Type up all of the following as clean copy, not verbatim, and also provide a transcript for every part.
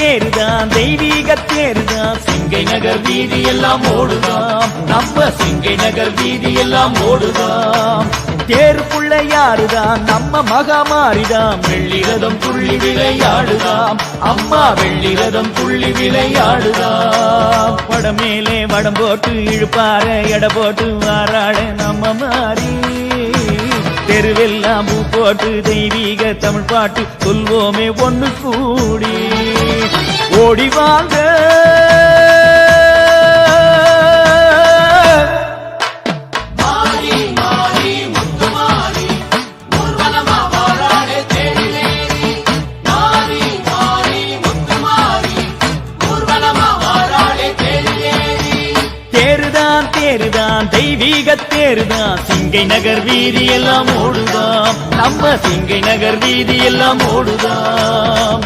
தேருதான் தெய்வீக தேருதான் சிங்கை நகர் வீதி எல்லாம் ஓடுதாம் நம்ம சிங்கை நகர் வீதி எல்லாம் ஓடுதாம் தேருக்குள்ள யாருதான் நம்ம மகாமாரிதாம் வெள்ளிரதம் துள்ளி விளையாடுதாம் அம்மா வெள்ளிரதம் துள்ளி விளையாடுதாம் வடம் மேலே வடம் போட்டு இழுப்பார எட போட்டு வாராட நம்ம மாறி தெருவெல்லாம் பூ போட்டு தெய்வீக தமிழ் பாட்டு சொல்வோமே ஒண்ணு கூடி ஓடி வாங்க தேருதான் தெய்வீக தேருதான் சிங்கை நகர் வீதி எல்லாம் ஓடுதாம் நம்ம சிங்கை நகர் வீதி எல்லாம் ஓடுதாம்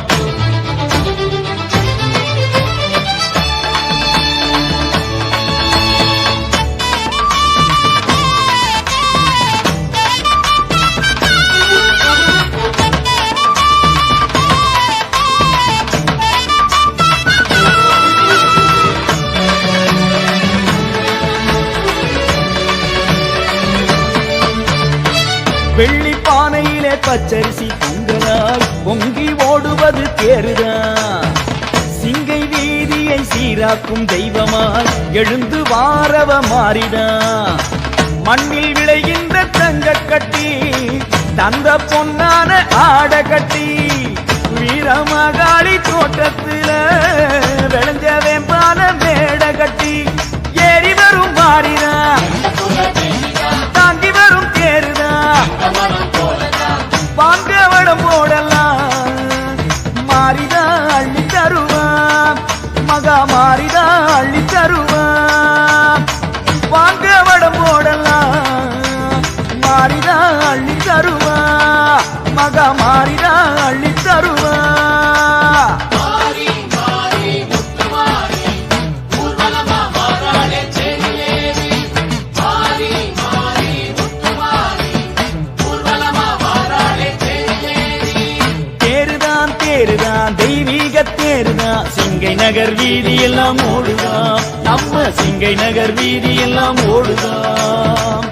வெள்ளி பானையிலே பச்சரிசி பொங்கலாய் பொங்கி ஓடுவது தேருதான் சிங்கை வீதியை சீராக்கும் தெய்வமாய் எழுந்து வாரவ மாறிதான் மண்ணில் விளைகின்ற தங்க கட்டி தந்த பொன்னான ஆட கட்டி வீரமகாளி தோட்டத்துல விளைஞ்ச வேம்பான மேட கட்டி ஏறி வரும் மாறிதான் தாங்கி வரும் தேருதான் வாங்கவடம் போடலாம் மாறிதா அள்ளி தருவான் மகா மாறிதா அள்ளி தருவான் வாங்கவடம் போடலாம் மாறிதா அள்ளி தருவான் மகா மாறிதா அள்ளி தருவான் தேருதான் தெய்வீக தேருதான் சிங்கை நகர் வீதி எல்லாம் ஓடுதாம் நம்ம சிங்கை நகர் வீதி எல்லாம் ஓடுதாம்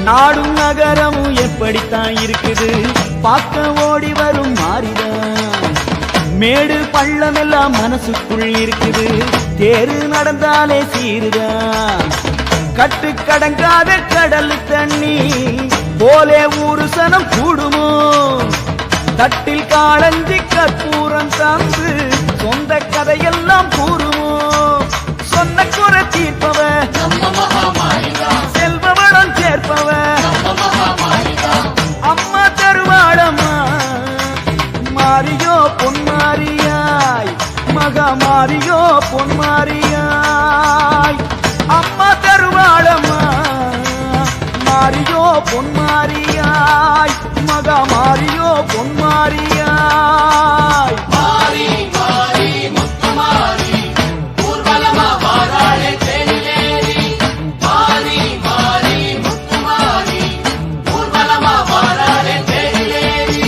நாடும் நகரமும் எப்படித்தான் இருக்குது பார்க்க ஓடி வரும் மாறிதான் மேடு பள்ளம் எல்லாம் மனசுக்குள் இருக்குது தேரு நடந்தாலே சீருதான் கட்டு கடங்காத கடல் தண்ணி போலே ஊரு சனம் கூடுமோ தட்டில் காளஞ்சி கற்பூரம் சார்ந்து சொந்த கதையெல்லாம் கூறுமோ சொன்ன குறை தீர்ப்பவ செல்வவளம் சேர்ப்பவ அம்மா தருவாளம்மா மாரியோ பொன்மாரியாய் மகா மாரியோ பொன்மாரியாய் அம்மா தருவாளம்மா மாரியோ பொன்மாரியாய் மகா மாரியோ பொன்மாரியாய் மாரி மாரி முத்துமாரி ஊர்வலமா வாராளே தேனிலேரி மாரி மாரி முத்துமாரி ஊர்வலமா வாராளே தேனிலேரி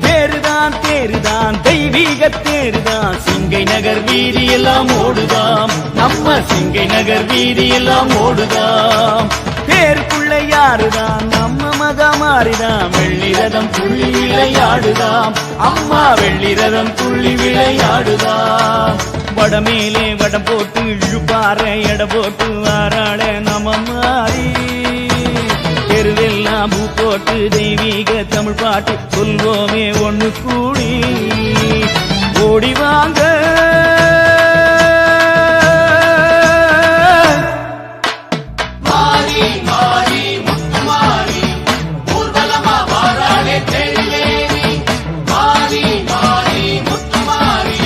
தேருதான் தேருதான் தெய்வீக தேருதான் சிங்கை நகர் வீதி எல்லாம் ஓடுதாம் நம்ம சிங்கை நகர் வீதி எல்லாம் ஓடுதாம் தேருக்குள்ள யாருதான் நம்ம மகமாரிதான் வெள்ளிரதம் துள்ளி விளையாடுதாம் அம்மா வெள்ளிரதம் துள்ளி விளையாடுதாம் வடமேலே வடம் போட்டு இழுப்பார எட போட்டு வாராட நம்ம மாறி தெருவெல்லாம் பூ போட்டு தெய்வீக தமிழ் பாட்டு சொல்வோமே ஒண்ணு கூடி ஓடி வாங்க மாரி மாரி முத்துமாரி ஊர்வலமா வாராளே தேனிலேரி மாரி மாரி முத்துமாரி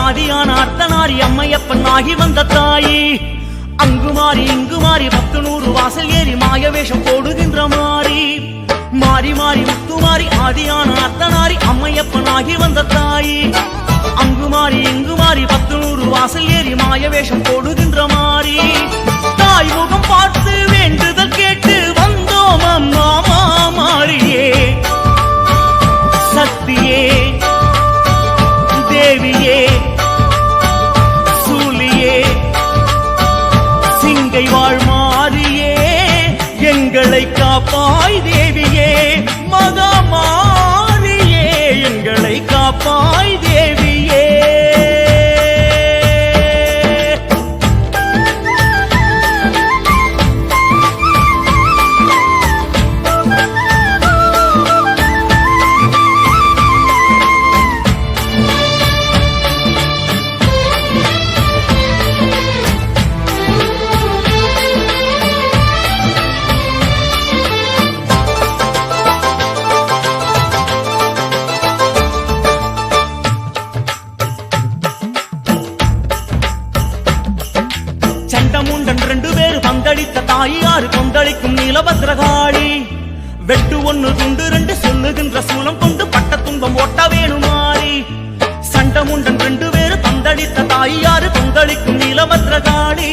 ஆதியான அர்த்தநாரி அம்மையப்பன் ஆகி வந்த தாயி. அங்கு மாறி இங்கு மாறி 10 வாசல் ஏறி மாய வேஷம் போடுகின்ற மாறி. மாறி மாறி முத்துமாரி ஆதியான அர்த்தநாரி அம்மையப்பன் ஆகி வந்த தாயி. அங்கு மாறி இங்கு மாறி 10 வாசல் ஏறி மாய வேஷம் போடுகின்ற மாறி. தாய் முகம் பார்த்து வேண்டுதல் கேட்டு வந்தோம் அம்மா மாறியே. சக்தியே தேவியே சூலியே சிங்கை வாழ் மாறியே எங்களை காப்பாய் தேவியே. மகா மாறியே எங்களை காப்பாய் தேவியே. சண்டமுண்டன் 2 பேர் பங்களித்த தாயாறு கொந்தளிக்கும் நீலபத்ரகாளி. வெட்டு 1 துண்டு 2 சொல்லுகின்ற சூலம் கொண்டு பட்ட துன்பம் ஓட்ட வேணுமாறி. சண்டமுண்டன் 2 பேர் பங்களித்த தாயாறு கொந்தளிக்கும் நீலபத்ரகாளி.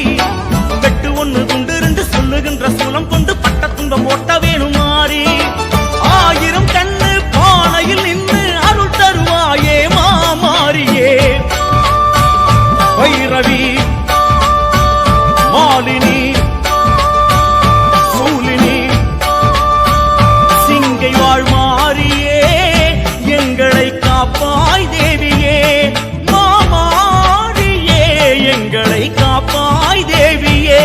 வெட்டு 1 துண்டு 2 சொல்லுகின்ற சூலம் கொண்டு பட்ட துன்பம் ஓட்ட வேணுமாறி. 1000 கண்ணு பானையில் நின்று அருள் தருவாயே மாமாரியே. வைரவி மாலினி சூலினி சிங்கை வாழ் மாறியே எங்களை காப்பாய் தேவியே. மாமாரியே எங்களை காப்பாய் தேவியே.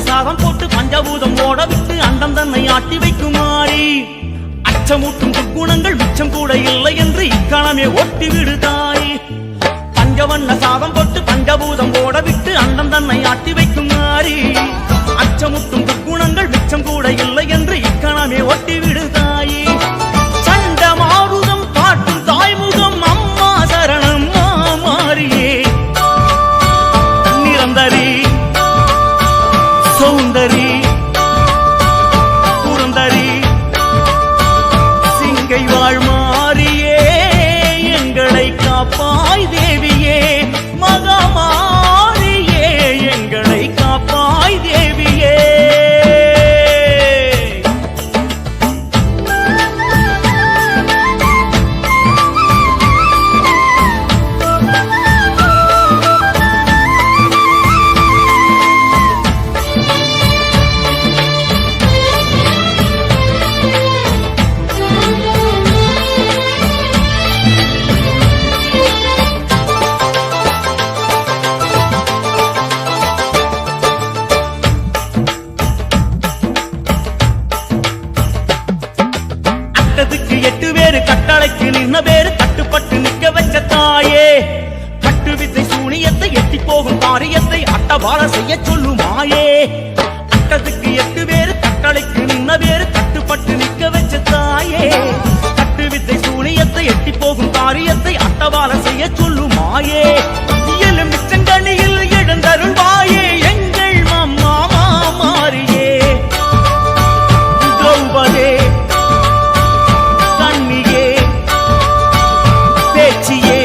சாதம் போட்டு பஞ்சபூதம் ஓட விட்டு அண்டம் தன்னை ஆட்டி வைக்குமாறி. அச்சமூட்டும் துர்க்குணங்கள் மிச்சம் கூட இல்லை என்று இக்காலமே ஒட்டி விடுதாய். பஞ்சவண்ண சாதம் போட்டு பஞ்சபூதம் ஓட விட்டு அண்டம் தன்னை ஆட்டி வைக்குமாறி. அச்சமூட்டும் துர்க்குணங்கள் மிச்சம் கூட இல்லை என்று இக்காலமே ஒட்டி விடுதாய். சண்ட மாருதம் காட்டும் தாய்முகம் அம்மா சரணம் மாறியே. நிரந்தரி சௌந்தரி புரந்தரி சிங்கை வாழ் மாறியே எங்களை காப்பாய் தேவியே. மகா மாறியே எங்களை காப்பாய் தேவியே. கட்டத்துக்கு 8 பேரு கட்டளைக்கு நின்ன பேரு கட்டுப்பட்டு நிக்க வச்ச தாயே. கட்டு வித்தை சூனியத்தை எட்டி போகும் காரியத்தை அட்டபால செய்ய சொல்லுமாயே. கட்டத்துக்கு 8 பேரு கட்டளைக்கு நின்ன பேரு கட்டுப்பட்டு நிக்க வச்ச தாயே. கட்டு வித்தை சூனியத்தை எட்டி போகும் காரியத்தை அட்டபால செய்ய சொல்லுமாயே. எலுமிச்சங்கனியில் எழுந்தருள்வாயே எங்கள் அம்மா மாறியே. திரௌபதே கண்ணியே பேச்சியே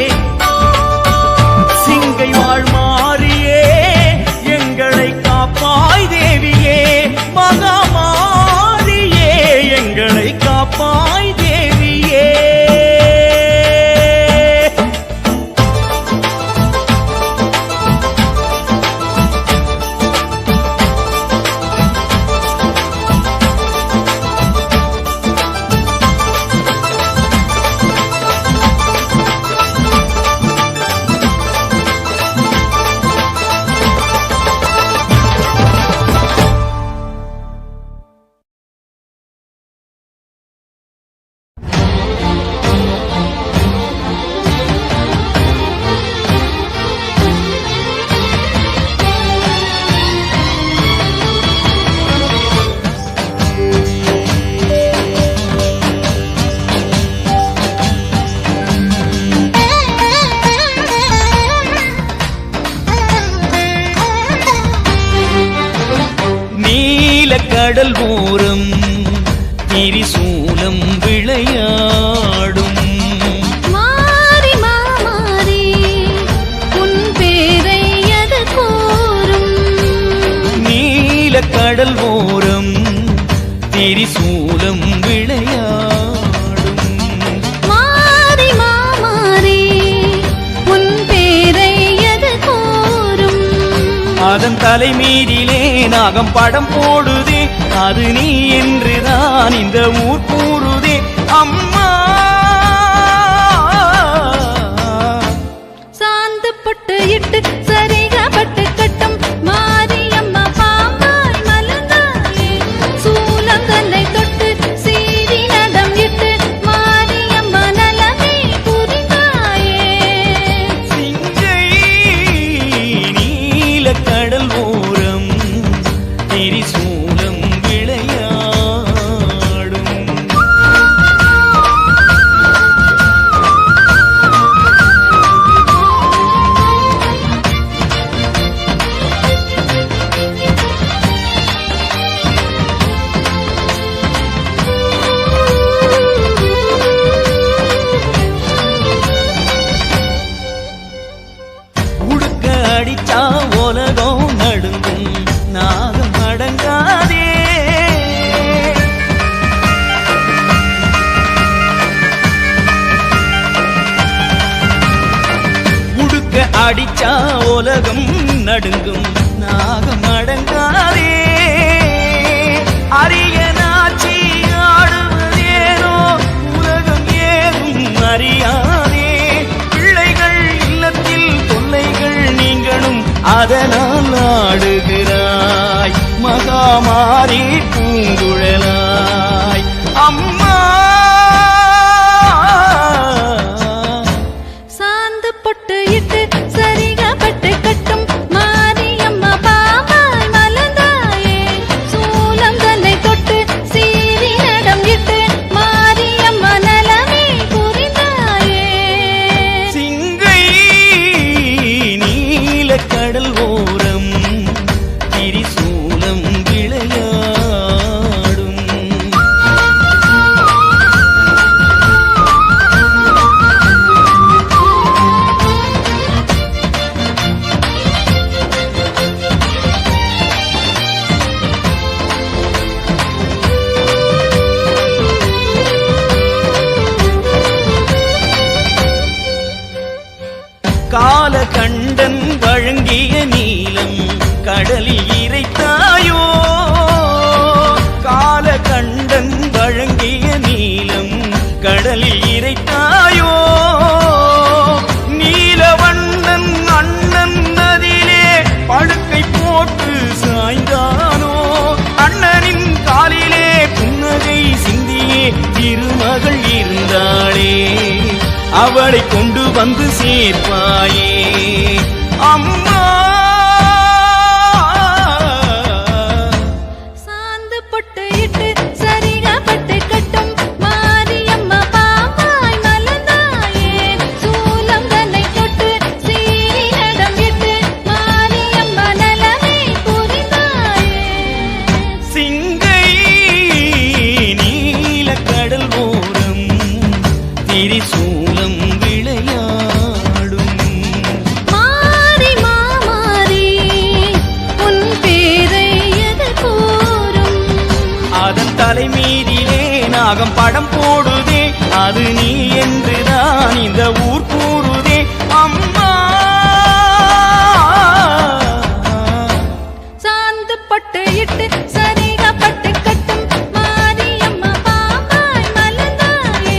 கடல் ஓரம் திரிசூலம் விளையாடும் மாறி மாறி உன் பேரை அது கூறும் நீல கடல் ஓரம் திரிசூலம் விளையாடும் மாறி மாறி உன் பேரை அது கூறும் அதன் தலைமீதிலே நாகம் படம் போடுதே அது நீ என்றுதான் இந்த ஊர் கூறுதே அம்மா சாந்து பொட்டு இட்டு சரிகப்பட்டு கட்டும் மாரியம்மா பாம்பாய் மலர்ந்தாயே சூலங்கல்லை தொட்டு சீறி நடம் இட்டு மாரியம்மா நலமே புரிந்தாயே சிங்கை நீல கடல் ஓரம் திரிசூலம் விளையாடும் உடுக்க அடிச்சா உலகம் நடுங்கும் நாகம் அடங்காதே உடுக்க அடிச்சா உலகம் நடுங்கும் நாகம் அடங்காதே அரிய நாச்சி ஆடுவதேனோ உலகம் ஏதும் அறியாதே பிள்ளைகள் இல்லத்தில் தொல்லைகள் நீங்களும் அதனால் ஆடுகிறாய் மகாமாரி பூங்குழலாய் அம்மா சாந்து பொட்டு இட்டு சரிகப்பட்டு கட்டும் மாரியம்மா பாம்பாய் மலர்ந்தாயே சூலம் தன்னை தொட்டு சீறி நடம் இட்டு மாரியம்மா நலமே புரிந்தாயே சிங்கை நீல கடல் ஓரம் திரிசூலம் விளையாடும் காலகண்டன் வழங்கிய நீலம் கடலில் இறைத்தாயோ காலகண்டன் வழங்கிய நீலம் கடலில் இறைத்தாயோ நீலவண்ணன் அண்ணன் நதியிலே படுக்கை போட்டு சாய்ந்தானோ அண்ணனின் காலிலே புன்னகை சிந்தியே திருமகள் இருந்தாளே அவளை கொண்டு வந்து சேர்ப்பாயே அம்மா சாந்து பொட்டு இட்டு சரிகப்பட்டு கட்டும் மாரியம்மா பாம்பாய் மலர்ந்தாயே சூலம் தன்னை தொட்டு சீறி நடம் இட்டு மாரியம்மா நலமே புரிந்தாயே சிங்கை நீல கடல் ஓரம் திரிசூலம் விளையாடும் மாறி மாறி உன் பேரை அது கூறும் அதன் தலைமீதிலே நாகம் படம் போடுதே அது நீ என்றுதான் இந்த ஊர் கூறுதே அம்மா சாந்து பொட்டு இட்டு சரிகப்பட்டு கட்டும் மாரியம்மா பாம்பாய் மலர்ந்தாயே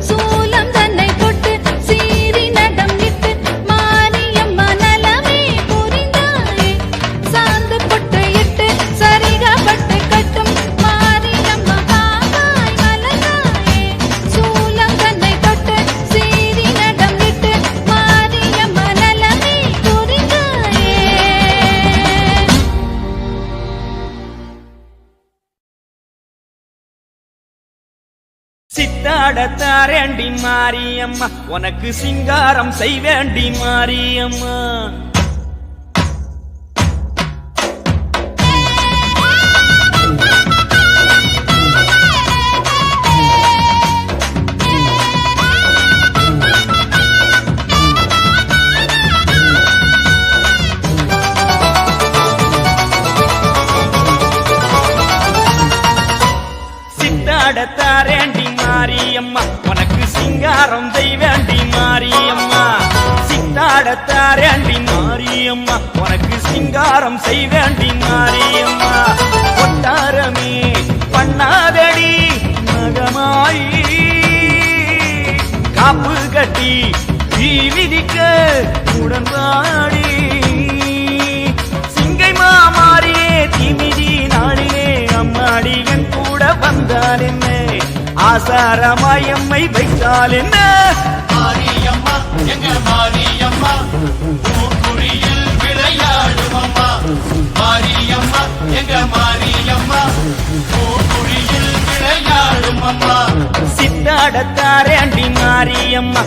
சூலம் தன்னை தொட்டு சீறி நடம் இட்டு மாரியம்மா நலமே புரிந்தாயே சாந்து பொட்டு இட்டு சரிகப்பட்டு கட்டும் மாரியம்மா பாம்பாய் மலர்ந்தாயே சூலம் தன்னை தொட்டு சீறி நடம் இட்டு மாரியம்மா நலமே புரிந்தாயே சித்தாடத்தாரேண்டி மாரியம்மா உனக்கு சிங்காரம் செய்வேண்டி மாரியம்மா அம்மா உனக்கு சிங்காரம் செய்வேண்டி மாரியம்மா சித்தாடத்தாரேண்டி மாரியம்மா உனக்கு சிங்காரம் செய்வேண்டி மாரியம்மா கொட்டாரமே பண்ணாதடி மகமாயி காப்பு கட்டி விதிக்க உடன்பாடி சிங்கை மாமாரியே திமிதி நாளிலே அம்மாடி என் கூட வந்தால் என்ன ஆசாரமாயம்மை வைத்தால் என்ன மாரியம்மா எங்க மாரியம்மா பூக்குழியில் விளையாடும் அம்மா மாரியம்மா எங்க மாரியம்மா பூக்குழியில் விளையாடும் அம்மா சித்தாடத்தாரேண்டி மாரியம்மா